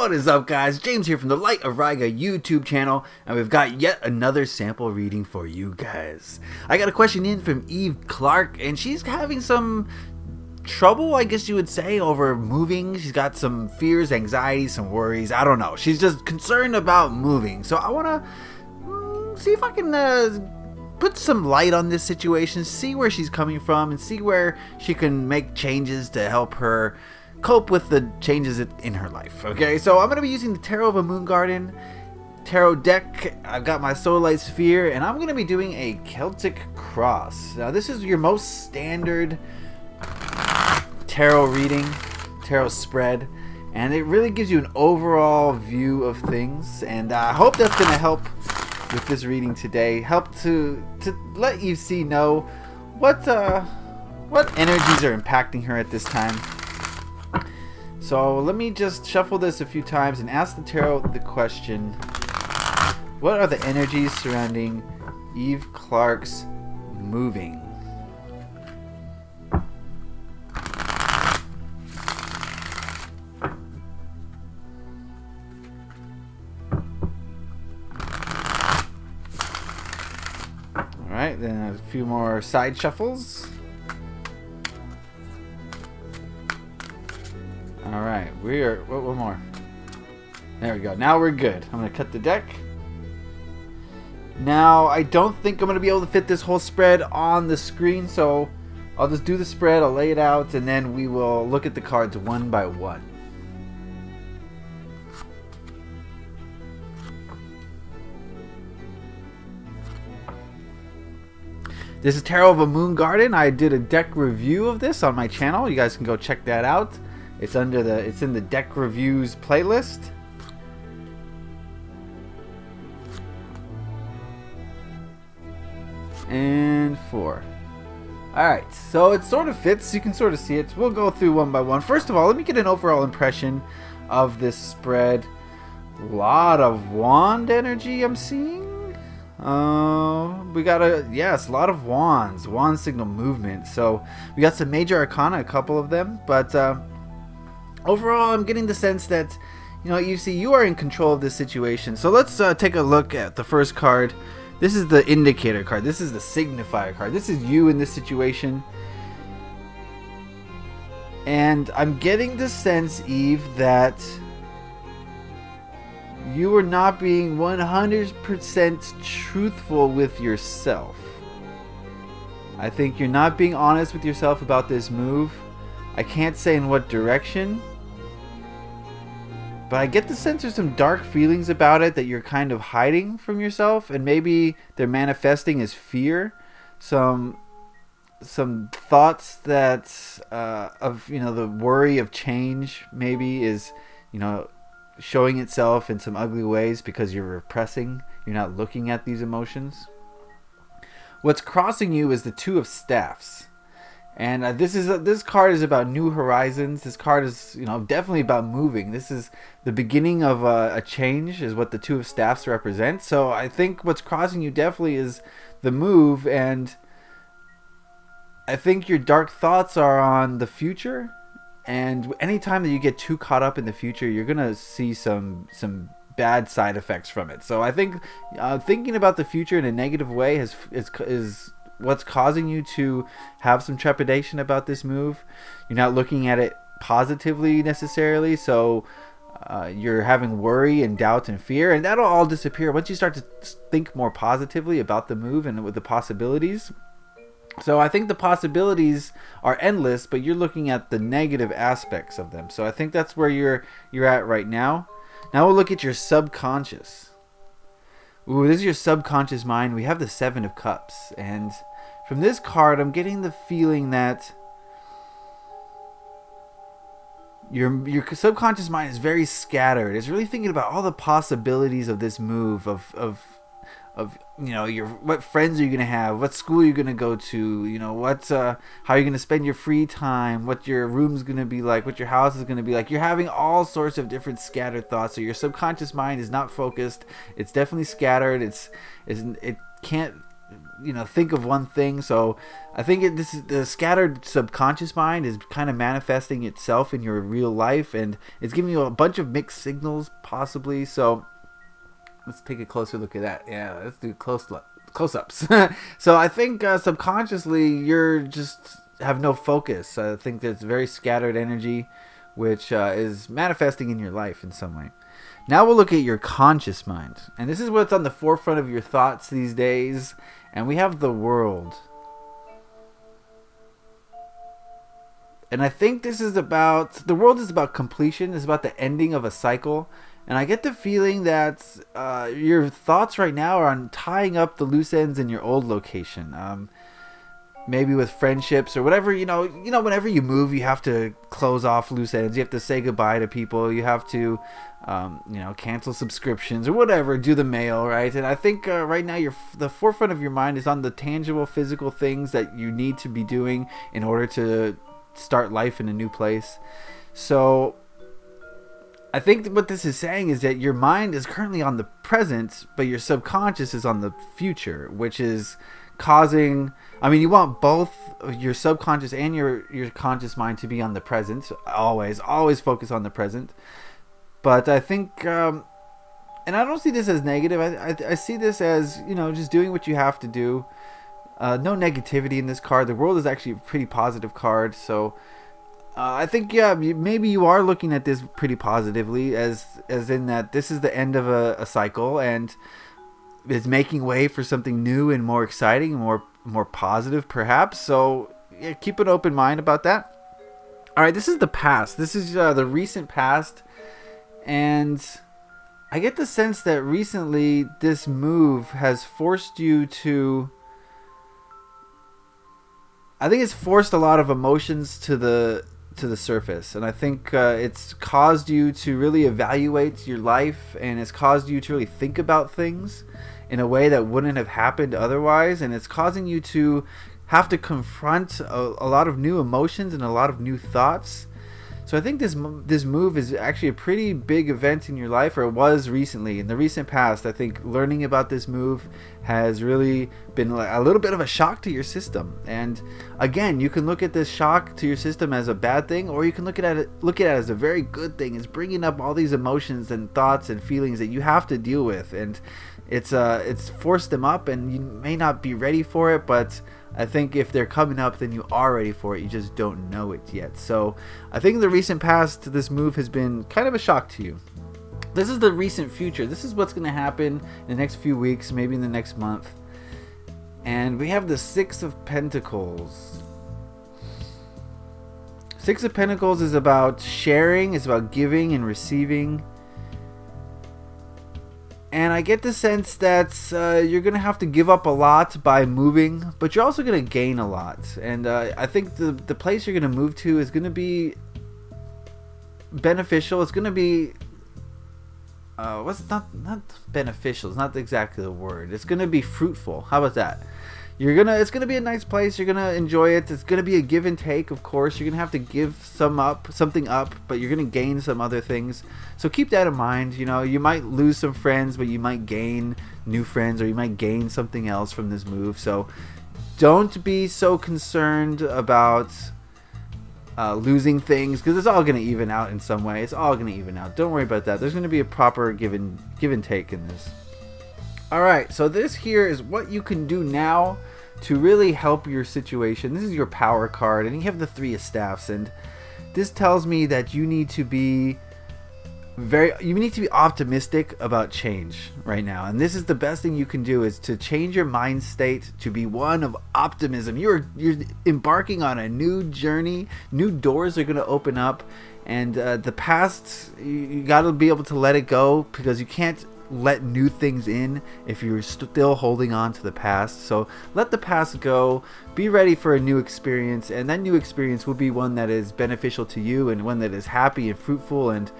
What is up, guys? James here from the Light of Riga YouTube channel, and we've got yet another sample reading for you guys. I got a question in from Eve Clark, and she's having some trouble, I guess you would say, over moving. She's got some fears, anxieties, some worries. I don't know. She's just concerned about moving. So I want to see if I can put some light on this situation, see where she's coming from, and see where she can make changes to help her cope with the changes in her life. Okay, so I'm going to be using the Tarot of a Moon Garden tarot deck. I've got my Solar Light Sphere, and I'm going to be doing a Celtic Cross. Now, this is your most standard tarot reading, tarot spread, and it really gives you an overall view of things, and I hope that's going to help with this reading today. Help to let you know what energies are impacting her at this time. So let me just shuffle this a few times and ask the tarot the question: what are the energies surrounding Eve Clark's moving? Alright, then a few more side shuffles. Alright, we are... one more. There we go. Now we're good. I'm going to cut the deck. Now, I don't think I'm going to be able to fit this whole spread on the screen, so I'll just do the spread, I'll lay it out, and then we will look at the cards one by one. This is Tarot of a Moon Garden. I did a deck review of this on my channel. You guys can go check that out. It's in the deck reviews playlist. And 4. Alright, so it sort of fits. You can sort of see it. We'll go through one by one. First of all, let me get an overall impression of this spread. A lot of wand energy I'm seeing. We got a lot of wands, wand signal movement. So we got some major arcana, a couple of them, but overall I'm getting the sense that, you are in control of this situation. So let's take a look at the first card. This is the indicator card. This is the signifier card. This is you in this situation. And I'm getting the sense, Eve, that you are not being 100% truthful with yourself. I think you're not being honest with yourself about this move. I can't say in what direction, but I get the sense there's some dark feelings about it that you're kind of hiding from yourself, and maybe they're manifesting as fear. Some thoughts that of the worry of change maybe is showing itself in some ugly ways because you're repressing, you're not looking at these emotions. What's crossing you is the Two of Staffs, and this card is about new horizons. This card is definitely about moving. This is the beginning of a change, is what the Two of Staffs represent. So I think what's crossing you definitely is the move, and I think your dark thoughts are on the future. And anytime that you get too caught up in the future, you're gonna see some bad side effects from it. So I think thinking about the future in a negative way is what's causing you to have some trepidation about this move. You're not looking at it positively necessarily, so you're having worry and doubt and fear, and that'll all disappear once you start to think more positively about the move and with the possibilities. So I think the possibilities are endless, but you're looking at the negative aspects of them. So I think that's where you're at right now. Now we'll look at your subconscious. Ooh, this is your subconscious mind. We have the Seven of Cups, and from this card, I'm getting the feeling that your subconscious mind is very scattered. It's really thinking about all the possibilities of this move, of what friends are you gonna have, what school you're gonna go to, how you're gonna spend your free time, what your room's gonna be like, what your house is gonna be like. You're having all sorts of different scattered thoughts. So your subconscious mind is not focused. It's definitely scattered. It can't think of one thing. So I think this is the scattered subconscious mind is kind of manifesting itself in your real life, and it's giving you a bunch of mixed signals possibly. So let's take a closer look at that. Yeah, let's do close-ups. So I think subconsciously you're just have no focus. I think there's very scattered energy, which is manifesting in your life in some way. Now we'll look at your conscious mind. And this is what's on the forefront of your thoughts these days. And we have the world. And I think the world is about completion. It's about the ending of a cycle. And I get the feeling that your thoughts right now are on tying up the loose ends in your old location. Maybe with friendships or whatever, whenever you move, you have to close off loose ends. You have to say goodbye to people. You have to, cancel subscriptions or whatever, do the mail, right? And I think right now the forefront of your mind is on the tangible, physical things that you need to be doing in order to start life in a new place. So I think what this is saying is that your mind is currently on the present, but your subconscious is on the future, which is causing, you want both your subconscious and your conscious mind to be on the present. Always focus on the present. But I think, and I don't see this as negative. I see this as, just doing what you have to do. No negativity in this card. The world is actually a pretty positive card. So I think, maybe you are looking at this pretty positively, as in that this is the end of a cycle, and is making way for something new and more exciting and more positive, perhaps. So yeah, keep an open mind about that. All right, this is the past. This is the recent past, and I get the sense that recently this move has forced you to. I think it's forced a lot of emotions to the surface, and I think it's caused you to really evaluate your life, and it's caused you to really think about things in a way that wouldn't have happened otherwise, and it's causing you to have to confront a lot of new emotions and a lot of new thoughts. So I think this move is actually a pretty big event in your life, or it was recently. In the recent past, I think learning about this move has really been a little bit of a shock to your system. And again, you can look at this shock to your system as a bad thing, or you can look at it as a very good thing. It's bringing up all these emotions and thoughts and feelings that you have to deal with, and it's forced them up, and you may not be ready for it, but I think if they're coming up, then you are ready for it. You just don't know it yet. So I think in the recent past, this move has been kind of a shock to you. This is the recent future. This is what's going to happen in the next few weeks, maybe in the next month. And we have the Six of Pentacles. Six of Pentacles is about sharing, it's about giving and receiving. And I get the sense that you're going to have to give up a lot by moving, but you're also going to gain a lot. And I think the place you're going to move to is going to be beneficial. It's going to be... not beneficial. It's not exactly the word. It's going to be fruitful. How about that? It's gonna be a nice place. You're gonna enjoy it. It's gonna be a give and take, of course. You're gonna have to give something up, but you're gonna gain some other things. So keep that in mind. You might lose some friends, but you might gain new friends, or you might gain something else from this move. So don't be so concerned about losing things, because it's all gonna even out in some way. It's all gonna even out. Don't worry about that. There's gonna be a proper give and take in this. Alright, so this here is what you can do now to really help your situation. This is your power card, and you have the Three of Staffs, and this tells me that you need to be optimistic about change right now. And this is the best thing you can do, is to change your mind state to be one of optimism. You're embarking on a new journey. New doors are going to open up, and the past, you got to be able to let it go, because you can't let new things in if you're still holding on to the past. So let the past go, be ready for a new experience, and that new experience will be one that is beneficial to you, and one that is happy and fruitful and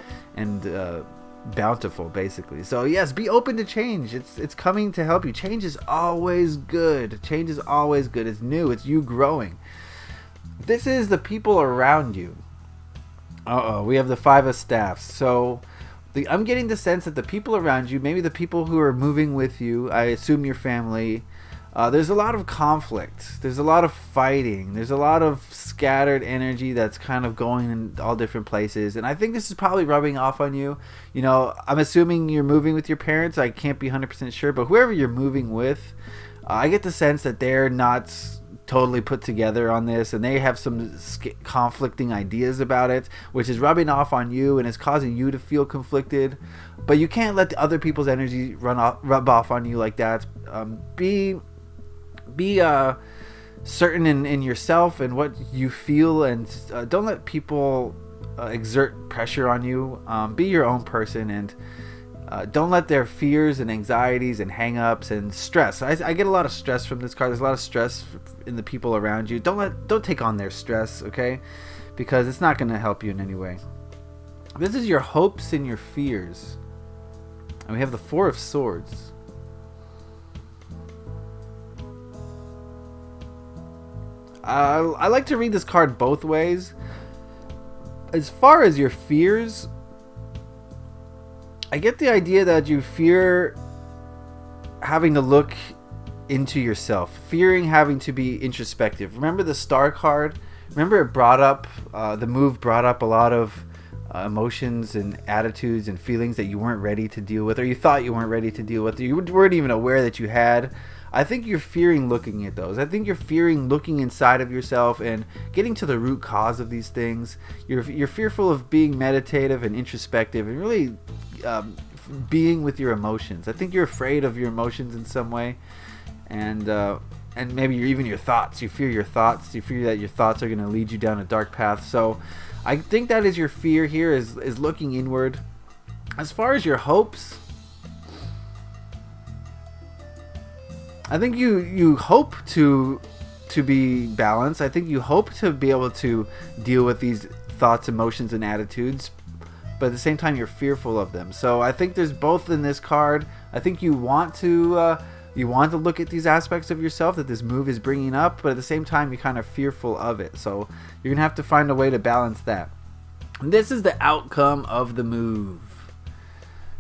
bountiful, basically. So yes, be open to change. It's coming to help you. Change is always good. Change is always good. It's new. It's you growing. This is the people around you. We have the Five of Staffs. So I'm getting the sense that the people around you, maybe the people who are moving with you, I assume your family, There's a lot of conflict. There's a lot of fighting. There's a lot of scattered energy that's kind of going in all different places. And I think this is probably rubbing off on you. You know, I'm assuming you're moving with your parents. I can't be 100% sure. But whoever you're moving with, I get the sense that they're not totally put together on this, and they have some conflicting ideas about it, which is rubbing off on you and is causing you to feel conflicted. But you can't let the other people's energy rub off on you like that. Be certain in yourself and what you feel, and don't let people exert pressure on you. Be your own person, and don't let their fears and anxieties and hang-ups and stress. I get a lot of stress from this card. There's a lot of stress in the people around you. Don't take on their stress, okay? Because it's not going to help you in any way. This is your hopes and your fears. And we have the Four of Swords. I like to read this card both ways. As far as your fears, I get the idea that you fear having to look into yourself, fearing having to be introspective. Remember the Star card? Remember it brought up, the move brought up a lot of emotions and attitudes and feelings that you weren't ready to deal with, or you thought you weren't ready to deal with, you weren't even aware that you had. I think you're fearing looking at those. I think you're fearing looking inside of yourself and getting to the root cause of these things. You're fearful of being meditative and introspective and really being with your emotions. I think you're afraid of your emotions in some way, and maybe even your thoughts. You fear your thoughts. You fear that your thoughts are going to lead you down a dark path. So I think that is your fear here, is looking inward. As far as your hopes, I think you hope to be balanced. I think you hope to be able to deal with these thoughts, emotions, and attitudes, but at the same time you're fearful of them. So I think there's both in this card. I think you want to look at these aspects of yourself that this move is bringing up, but at the same time you're kind of fearful of it. So you're gonna have to find a way to balance that. And this is the outcome of the move.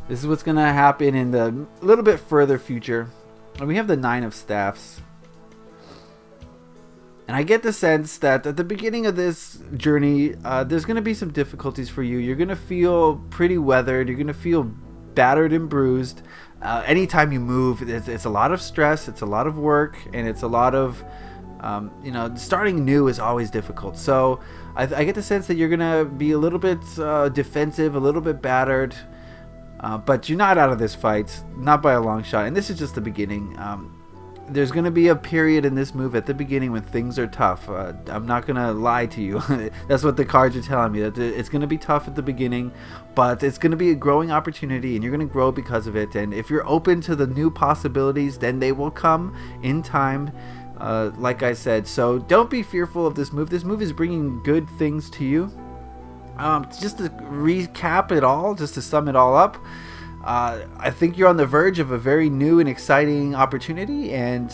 This is what's gonna happen in the little bit further future. And we have the Nine of Staffs. And I get the sense that at the beginning of this journey, there's going to be some difficulties for you. You're going to feel pretty weathered. You're going to feel battered and bruised. Anytime you move, it's a lot of stress. It's a lot of work. And it's a lot of, starting new is always difficult. So I get the sense that you're going to be a little bit defensive, a little bit battered. But you're not out of this fight, not by a long shot. And this is just the beginning. There's going to be a period in this move at the beginning when things are tough. I'm not going to lie to you. That's what the cards are telling me. That it's going to be tough at the beginning, but it's going to be a growing opportunity, and you're going to grow because of it. And if you're open to the new possibilities, then they will come in time, like I said. So don't be fearful of this move. This move is bringing good things to you. Just to recap it all, just to sum it all up, I think you're on the verge of a very new and exciting opportunity, and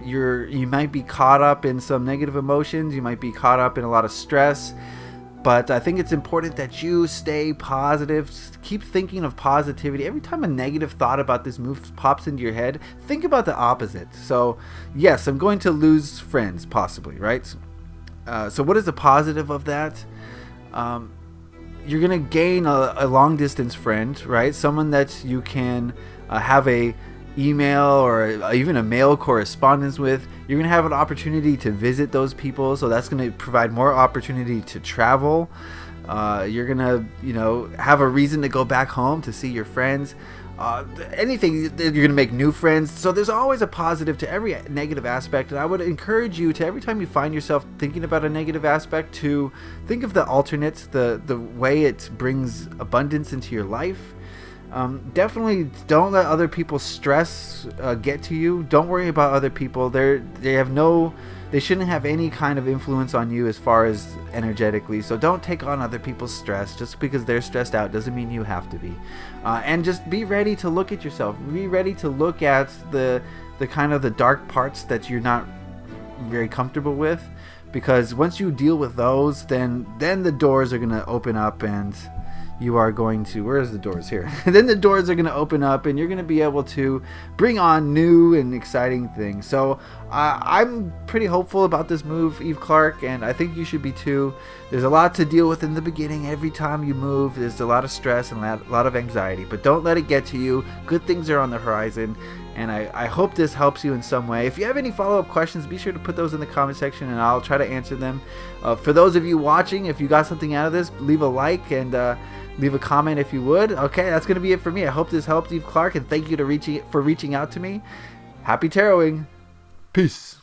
you might be caught up in some negative emotions. You might be caught up in a lot of stress, but I think it's important that you stay positive. Keep thinking of positivity. Every time a negative thought about this move pops into your head, think about the opposite. So yes, I'm going to lose friends, possibly, right? So what is the positive of that? You're going to gain a long distance friend, right? Someone that you can have a email or even a mail correspondence with. You're going to have an opportunity to visit those people. So that's going to provide more opportunity to travel. You're going to, have a reason to go back home to see your friends. Anything, you're going to make new friends. So there's always a positive to every negative aspect, and I would encourage you to, every time you find yourself thinking about a negative aspect, to think of the alternate, the way it brings abundance into your life. Definitely don't let other people's stress get to you. Don't worry about other people. They shouldn't have any kind of influence on you as far as energetically. So don't take on other people's stress. Just because they're stressed out doesn't mean you have to be. And just be ready to look at yourself. Be ready to look at the kind of the dark parts that you're not very comfortable with. Because once you deal with those, then the doors are going to open up, and you are going to, where's the doors here? Then the doors are going to open up and you're going to be able to bring on new and exciting things. So I'm pretty hopeful about this move, Eve Clark, and I think you should be too. There's a lot to deal with in the beginning. Every time you move, there's a lot of stress and a lot of anxiety, but don't let it get to you. Good things are on the horizon. And I hope this helps you in some way. If you have any follow-up questions, be sure to put those in the comment section and I'll try to answer them. For those of you watching, if you got something out of this, leave a like and leave a comment if you would. Okay, that's going to be it for me. I hope this helped, Eve Clark, and thank you for reaching out to me. Happy taroting. Peace.